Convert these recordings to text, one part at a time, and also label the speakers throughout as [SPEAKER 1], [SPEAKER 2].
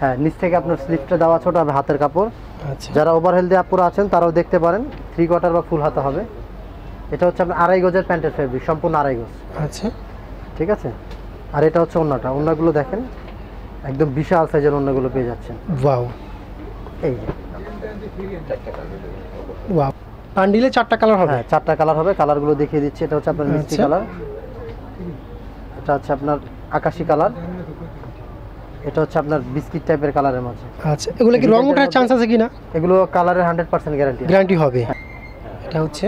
[SPEAKER 1] হ্যাঁ, নিচ থেকে আপনার স্লিপটা দেওয়া ছোট হবে, হাতের কাপড়।
[SPEAKER 2] আচ্ছা,
[SPEAKER 1] যারা ওভারহেল দিয়ে আপুরা আছেন তারাও দেখতে পারেন, 3/4 বা ফুল হাতা হবে। এটা হচ্ছে আপনার 2.5 গজের প্যান্টের ফেব্রিক, সম্পূর্ণ 2.5 গজ।
[SPEAKER 2] আচ্ছা,
[SPEAKER 1] ঠিক আছে। আর এটা হচ্ছে ওড়নাটা, ওড়নাগুলো দেখেন একদম বিশাল সাইজের ওড়নাগুলো পেয়ে যাচ্ছেন।
[SPEAKER 2] ওয়াও
[SPEAKER 1] এই যে
[SPEAKER 2] ওয়াও, বান্ডিলে 4টা কালার হবে।
[SPEAKER 1] হ্যাঁ, 4টা কালার হবে, কালারগুলো দেখিয়ে দিচ্ছি। এটা হচ্ছে আপনার মিষ্টি
[SPEAKER 2] আচ্ছা।
[SPEAKER 1] কালার, এটা হচ্ছে আপনার আকাশি কালার, এটা হচ্ছে আপনার বিস্কিট টাইপের কালারের মাঝে।
[SPEAKER 2] আচ্ছা, এগুলো কি রং ওঠার চান্স আছে কিনা?
[SPEAKER 1] এগুলো কালারের 100% গ্যারান্টি।
[SPEAKER 2] গ্যারান্টি হবে। এটা হচ্ছে,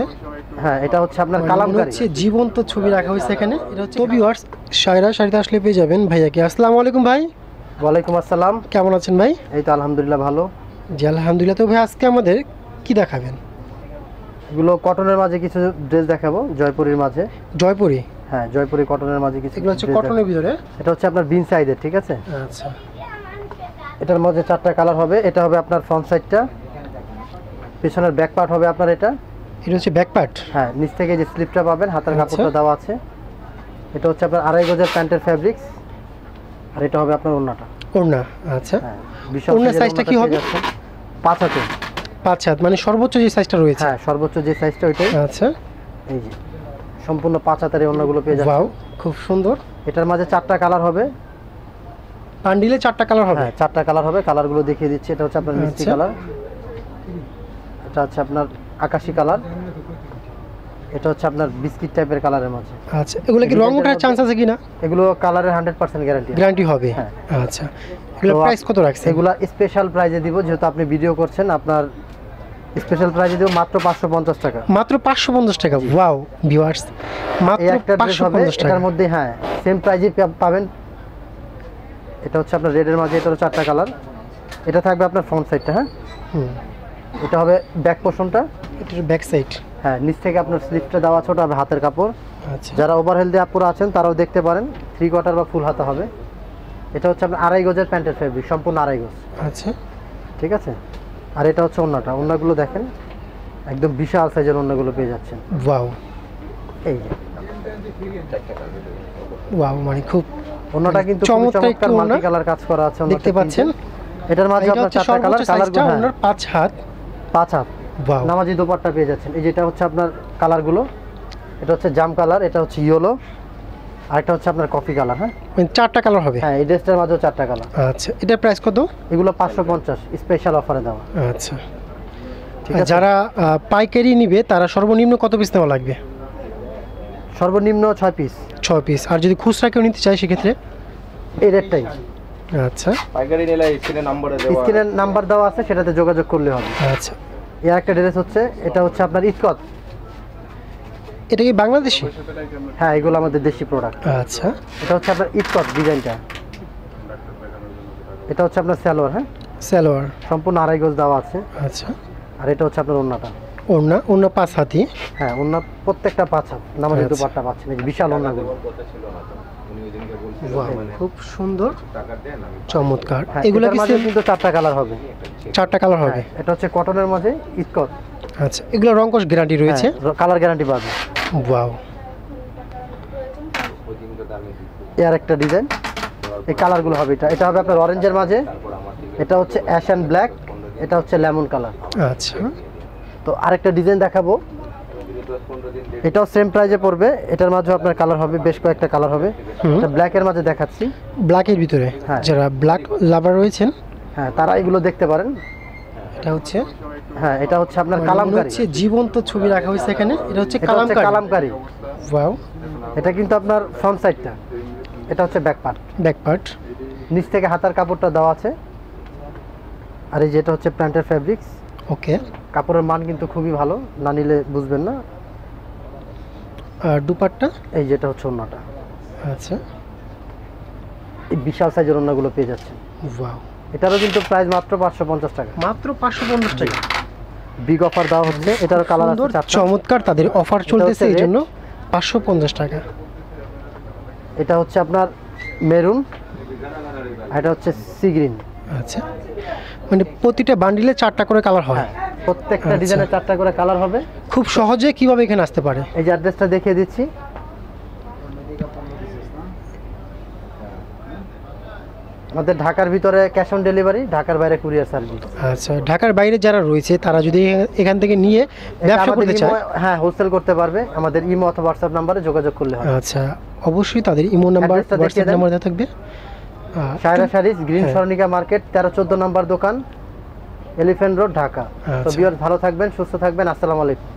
[SPEAKER 1] হ্যাঁ, এটা হচ্ছে আপনার
[SPEAKER 2] মনে
[SPEAKER 1] কালামকারী।
[SPEAKER 2] হচ্ছে জীবন্ত ছবি রাখা হয়েছে এখানে। এটা হচ্ছে ভিউয়ার্স, শাড়িতে আসলে পেয়ে যাবেন ভাইয়াকে। আসসালামু আলাইকুম ভাই।
[SPEAKER 1] ওয়ালাইকুম আসসালাম।
[SPEAKER 2] কেমন আছেন ভাই?
[SPEAKER 1] এই তো আলহামদুলিল্লাহ ভালো।
[SPEAKER 2] জি আলহামদুলিল্লাহ। তো ভাই আজকে আমাদের কি দেখাবেন?
[SPEAKER 1] এগুলো কটনের মাঝে কিছু ড্রেস দেখাবো, জয়পুরীর মাঝে।
[SPEAKER 2] জয়পুরি?
[SPEAKER 1] হ্যাঁ, জয়পুরি কটনের মাঝে কিছু।
[SPEAKER 2] এগুলো হচ্ছে কটনের ভিতরে?
[SPEAKER 1] এটা হচ্ছে আপনার বিন সাইজের, ঠিক আছে।
[SPEAKER 2] আচ্ছা,
[SPEAKER 1] এটার মধ্যে 4টা কালার হবে। এটা হবে আপনার ফ্রন্ট সাইডটা, পেছনের ব্যাক পার্ট হবে আপনার এটা।
[SPEAKER 2] এটা হচ্ছে ব্যাক পার্ট?
[SPEAKER 1] হ্যাঁ, নিচ থেকে যে স্লিপটা পাবেন, হাতের
[SPEAKER 2] আচ্ছা।
[SPEAKER 1] কাপড়টা দেওয়া আছে। এটা হচ্ছে আপনার 2.5 গজের প্যান্টের ফেব্রিক্স। আর এটা হবে আপনার ওড়নাটা।
[SPEAKER 2] ওড়না? আচ্ছা,
[SPEAKER 1] হ্যাঁ, বিশাল
[SPEAKER 2] ওড়নার
[SPEAKER 1] সাইজের
[SPEAKER 2] সাইজটা কি
[SPEAKER 1] ওড়নাটা
[SPEAKER 2] হবে?
[SPEAKER 1] পেয়ে যাচ্ছেন 5 হাতে।
[SPEAKER 2] 5 হাত, মানে সর্বোচ্চ যে সাইজটা রয়েছে?
[SPEAKER 1] হ্যাঁ, সর্বোচ্চ যে সাইজটা ওইটাই।
[SPEAKER 2] আচ্ছা,
[SPEAKER 1] এই যে সম্পূর্ণ 5 হাতের এই ওড়নাগুলো পেয়ে যাচ্ছেন।
[SPEAKER 2] ওয়াও, খুব সুন্দর।
[SPEAKER 1] এটার মাঝে 4টা কালার হবে।
[SPEAKER 2] বান্ডিলে 4টা কালার হবে?
[SPEAKER 1] হ্যাঁ, 4টা কালার হবে, কালারগুলো দেখিয়ে দিচ্ছি। এটা হচ্ছে আপনার মিষ্টি
[SPEAKER 2] আচ্ছা।
[SPEAKER 1] কালার, এটা হচ্ছে আপনার আকাশি কালার, এটা হচ্ছে আপনার বিস্কিট টাইপের কালারের মাঝে।
[SPEAKER 2] আচ্ছা, এগুলো কি রং ওঠার চান্স আছে কিনা?
[SPEAKER 1] এগুলো কালারের 100% গ্যারান্টি।
[SPEAKER 2] গ্যারান্টি হবে?
[SPEAKER 1] হ্যাঁ।
[SPEAKER 2] আচ্ছা, এগুলো
[SPEAKER 1] তো
[SPEAKER 2] প্রাইস কত রাখছেন?
[SPEAKER 1] এগুলা স্পেশাল প্রাইজে দিব, যেহেতু আপনি ভিডিও করছেন, আপনার স্পেশাল প্রাইজে দিব মাত্র 550 টাকা।
[SPEAKER 2] মাত্র 550 টাকা? ওয়াও ভিউয়ার্স,
[SPEAKER 1] এই
[SPEAKER 2] মাত্র
[SPEAKER 1] একটা ড্রেস হবে
[SPEAKER 2] 550 টাকা।
[SPEAKER 1] এটার মধ্যে। হ্যাঁ, সেম প্রাইজে পাবেন। এটা হচ্ছে আপনার রেডের মাঝে, এটারও 4টা কালার। এটা থাকবে আপনার ফ্রন্ট সাইডটা। হ্যাঁ,
[SPEAKER 2] হুম,
[SPEAKER 1] এটা হবে ব্যাক পোর্শনটা।
[SPEAKER 2] এটার ব্যাক সাইড?
[SPEAKER 1] হ্যাঁ, নিচ থেকে আপনার স্লিপটা দেওয়া ছোট হবে, হাতের কাপড়।
[SPEAKER 2] আচ্ছা,
[SPEAKER 1] যারা ওভারহেল দিয়ে আপুরা আছেন তারাও দেখতে পারেন, 3/4 বা ফুল হাতা হবে। এটা হচ্ছে আপনার 2.5 গজের প্যান্টের ফেব্রিক, সম্পূর্ণ 2.5 গজ।
[SPEAKER 2] আচ্ছা,
[SPEAKER 1] ঠিক আছে। আর এটা হচ্ছে ওড়নাটা, ওড়নাগুলো দেখেন একদম বিশাল সাইজের ওড়নাগুলো পেয়ে যাচ্ছেন।
[SPEAKER 2] ওয়াও
[SPEAKER 1] এই যে
[SPEAKER 2] ওয়াও, মানে খুব
[SPEAKER 1] ওড়নাটা কিন্তু খুবই
[SPEAKER 2] চমৎকার একটু
[SPEAKER 1] চমৎকার
[SPEAKER 2] ওড়না।
[SPEAKER 1] মাল্টি কালার কাজ করা আছে ওড়নাতে,
[SPEAKER 2] দেখতে পাচ্ছেন?
[SPEAKER 1] এটার মাঝে
[SPEAKER 2] এটা
[SPEAKER 1] আপনার
[SPEAKER 2] হচ্ছে
[SPEAKER 1] 4টা কালার,
[SPEAKER 2] সর্বোচ্চ সাইজটা
[SPEAKER 1] কালারগুলো
[SPEAKER 2] ওনার 5 হাত।
[SPEAKER 1] 5 হাত।
[SPEAKER 2] ওয়াও,
[SPEAKER 1] নামাজি দোপাট্টা পেয়ে যাচ্ছেন। এই যেটা হচ্ছে আপনার কালারগুলো, এটা হচ্ছে জাম কালার, এটা হচ্ছে ইয়েলো, আর এটা হচ্ছে আপনার কফি কালার। হ্যাঁ,
[SPEAKER 2] মানে 4টা কালার হবে?
[SPEAKER 1] হ্যাঁ, এই ড্রেসটার মাঝেও 4টা কালার।
[SPEAKER 2] আচ্ছা, এটার প্রাইস কত?
[SPEAKER 1] এগুলো 550 স্পেশাল অফারে দেওয়া।
[SPEAKER 2] আচ্ছা,
[SPEAKER 1] ঠিক আছে।
[SPEAKER 2] যারা পাইকারি নিবে তারা সর্বনিম্ন কত পিস নেওয়া লাগবে?
[SPEAKER 1] সর্বনিম্ন 6 পিস।
[SPEAKER 2] 6 পিস। আর যদি খুচরা কেউ নিতে চায় সেক্ষেত্রে?
[SPEAKER 1] এই রেটটাই।
[SPEAKER 2] আচ্ছা,
[SPEAKER 3] পাইকারি নিলে
[SPEAKER 1] স্ক্রিনের নাম্বার দেওয়া আছে, সেটাতে যোগাযোগ করলে হবে।
[SPEAKER 2] আচ্ছা,
[SPEAKER 1] এর একটা ড্রেস হচ্ছে, এটা হচ্ছে আপনার ইস্কত।
[SPEAKER 2] এটা কি বাংলাদেশি?
[SPEAKER 1] হ্যাঁ, এগুলো আমাদের দেশি প্রোডাক্ট।
[SPEAKER 2] আচ্ছা,
[SPEAKER 1] এটা হচ্ছে আপনার ইস্কত ডিজাইনটা। এটা হচ্ছে আপনার সালোয়ার। হ্যাঁ,
[SPEAKER 2] সালোয়ার?
[SPEAKER 1] সম্পূর্ণ 2.5 গজ দেওয়া আছে।
[SPEAKER 2] আচ্ছা,
[SPEAKER 1] আর এটা হচ্ছে আপনার ওড়নাটা।
[SPEAKER 2] ওড়না? ওড়না 5 হাতি?
[SPEAKER 1] হ্যাঁ, ওড়না প্রত্যেকটা 5 হাত, নামাজি
[SPEAKER 2] আচ্ছা।
[SPEAKER 1] দোপাট্টা পাচ্ছেন, এই যে বিশাল ওড়নাগুলো।
[SPEAKER 2] ওয়াও, খুব সুন্দর, চমৎকার।
[SPEAKER 1] হ্যাঁ,
[SPEAKER 2] এগুলো
[SPEAKER 1] এটার
[SPEAKER 2] কি
[SPEAKER 1] মাঝে কিন্তু 4টা কালার হবে।
[SPEAKER 2] 4টা কালার হবে?
[SPEAKER 1] হ্যাঁ, এটা হচ্ছে কটনের মাঝে ইস্কত।
[SPEAKER 2] আচ্ছা, এগুলো রং কস গ্যারান্টি রয়েছে?
[SPEAKER 1] কালার গ্যারান্টি পাবে।
[SPEAKER 2] ওয়াও,
[SPEAKER 1] এর একটা ডিজাইন, এই কালারগুলো হবে। এটা হবে আপনার অরেঞ্জের মাঝে, এটা হচ্ছে অ্যাশ অ্যান্ড ব্ল্যাক, এটা হচ্ছে লেমন কালার।
[SPEAKER 2] আচ্ছা,
[SPEAKER 1] তো আরেকটা ডিজাইন দেখাবো, এটাও সেম প্রাইজে পড়বে। এটার মাঝে আপনার কালার হবে, বেশ কয়েকটা কালার হবে। এটা ব্ল্যাকের মাঝে দেখাচ্ছি।
[SPEAKER 2] ব্ল্যাকের ভিতরে?
[SPEAKER 1] হ্যাঁ।
[SPEAKER 2] যারা ব্ল্যাক লাভার রয়েছেন
[SPEAKER 1] হ্যাঁ, তারা এগুলো দেখতে পারেন।
[SPEAKER 2] এটা হচ্ছে,
[SPEAKER 1] হ্যাঁ, এটা হচ্ছে আপনার
[SPEAKER 2] মনে
[SPEAKER 1] কালামকারী।
[SPEAKER 2] হচ্ছে জীবন্ত ছবি রাখা হয়েছে এখানে। এটা হচ্ছে
[SPEAKER 1] এটা হচ্ছে
[SPEAKER 2] কালামকারী?
[SPEAKER 1] কালামকারী।
[SPEAKER 2] ওয়াও,
[SPEAKER 1] এটা কিন্তু আপনার ফ্রন্ট সাইডটা, এটা হচ্ছে ব্যাক পার্ট।
[SPEAKER 2] Back part?
[SPEAKER 1] নিচ থেকে হাতার কাপড়টা দেওয়া আছে। আর এই যেটা হচ্ছে প্যান্টের ফেব্রিক্স।
[SPEAKER 2] ওকে।
[SPEAKER 1] কাপড়ের মান কিন্তু খুবই ভালো, না নিলে বুঝবেন না।
[SPEAKER 2] আর দুপাট্টা?
[SPEAKER 1] এই যেটা হচ্ছে ওড়নাটা।
[SPEAKER 2] আচ্ছা,
[SPEAKER 1] এই বিশাল সাইজের ওড়নাগুলো পেয়ে যাচ্ছেন।
[SPEAKER 2] ওয়াও,
[SPEAKER 1] এটারও কিন্তু প্রাইস মাত্র 550 টাকা।
[SPEAKER 2] মাত্র 550 টাকা?
[SPEAKER 1] বিগ অফার দেওয়া হচ্ছে। এটার কালার আছে 4টা।
[SPEAKER 2] চমৎকার, তাদের অফার চলতেছে এই জন্য 550 টাকা।
[SPEAKER 1] এটা হচ্ছে আপনার মেরুন, আর এটা হচ্ছে সি গ্রিন।
[SPEAKER 2] আচ্ছা, মানে প্রতিটা বান্ডিলে 4টা করে কালার হয়?
[SPEAKER 1] হ্যাঁ, প্রত্যেকটা
[SPEAKER 2] আচ্ছা।
[SPEAKER 1] ডিজাইনে 4টা করে কালার হবে।
[SPEAKER 2] খুব সহজে কিভাবে এখানে আসতে পারে?
[SPEAKER 1] এই যে অ্যাড্রেসটা দেখিয়ে দিচ্ছি। আমাদের ঢাকার ভিতরে ক্যাশ অন ডেলিভারি, ঢাকার বাইরে কুরিয়ার সার্ভিস।
[SPEAKER 2] আচ্ছা, ঢাকার বাইরে যারা রয়েছে তারা যদি এখান থেকে নিয়ে ব্যবসা করতে চায়,
[SPEAKER 1] হ্যাঁ হোলসেল করতে পারবে, আমাদের ইমো অথবা হোয়াটসঅ্যাপ নাম্বারে যোগাযোগ করলে হবে।
[SPEAKER 2] আচ্ছা, অবশ্যই তাদের ইমো নাম্বার,
[SPEAKER 1] অ্যাড্রেসটা দেখিয়ে
[SPEAKER 2] হোয়াটসঅ্যাপ
[SPEAKER 1] দেন।
[SPEAKER 2] নাম্বার দেওয়া থাকবে।
[SPEAKER 1] সায়রা শাড়িজ, গ্রিন
[SPEAKER 2] হ্যাঁ।
[SPEAKER 1] স্বর্ণিকা মার্কেট, 13-14 নম্বর দোকান, এলিফ্যান্ট রোড, ঢাকা। তো
[SPEAKER 2] আচ্ছা।
[SPEAKER 1] ভিউয়ার্স ভালো থাকবেন, সুস্থ থাকবেন, আসসালামু আলাইকুম।